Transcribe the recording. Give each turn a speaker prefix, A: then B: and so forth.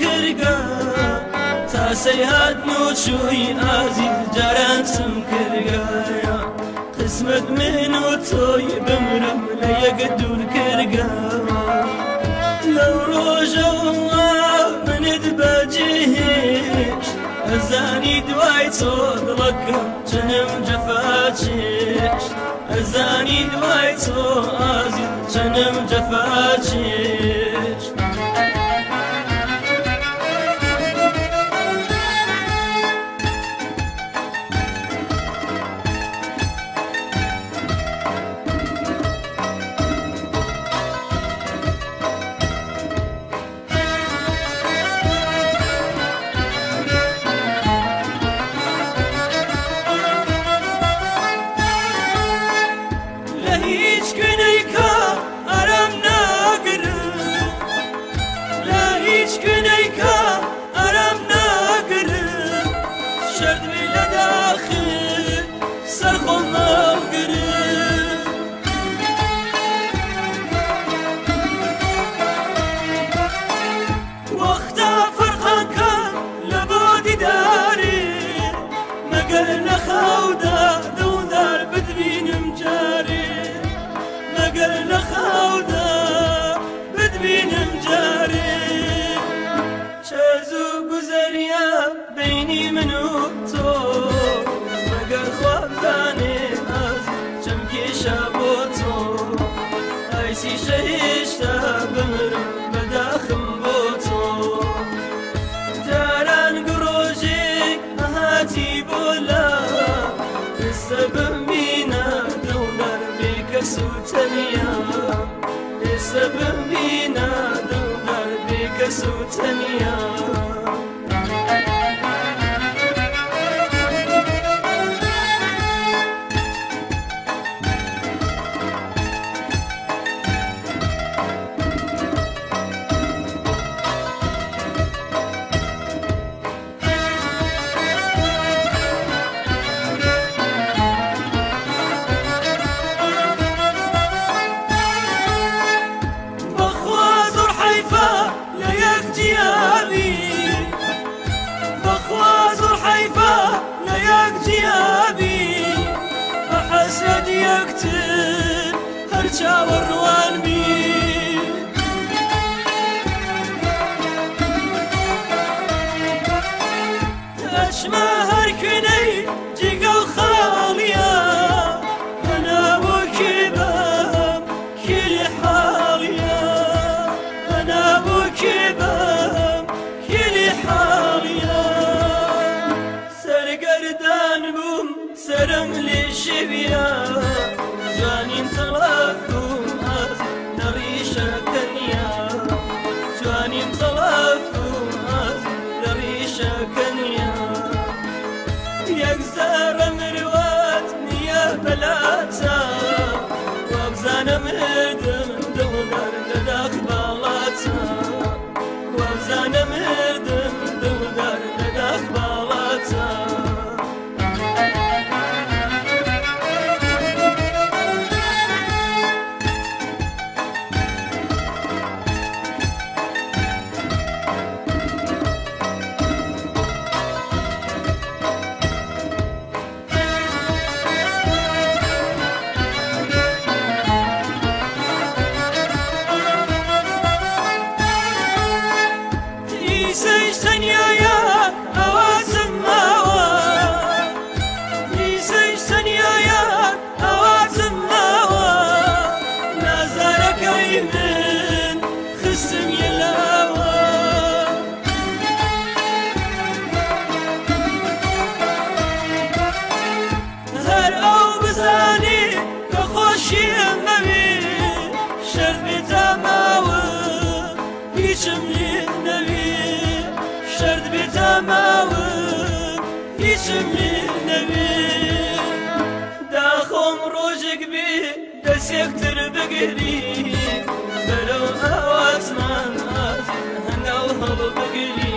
A: کرگا تا سیهات نوچوی عزیز جارانتم کرگا قسمت من و توی بمرم لیگ دور کرگا لو روجا من دباجيش أزاني دواي تودلك جنم جفاتيش أزاني دواي توازي جنم جفاتيش بيني من وتو مقر خواب ثاني جمكي شابوتو عيسي شهيشتا بمرم بداخم بوتو جاران قروجي هاتي بولا السبب بينا دونر بكسو تنيا السبب بينا دونر بكسو تنيا أحسد يقتل هرجا والروان بي أشما هركني جيقا وخاليا أنا وكبام كل حاليا أنا وكبام كل حاليا سرقردان بوم سرم للشبيا جوانين طلبتم أز نريشة كنيا جوانين طلبتم أز نريشة كنيا يكزار مروات نيا بلاتا وابزان مردم دونر لداخ بالاتا وابزان مردم دونر لداخ بالاتا شرد بتماوم يشمي النبي داخم روجك بي دس يكتر بقري بلو هواس من هنا وهب بقري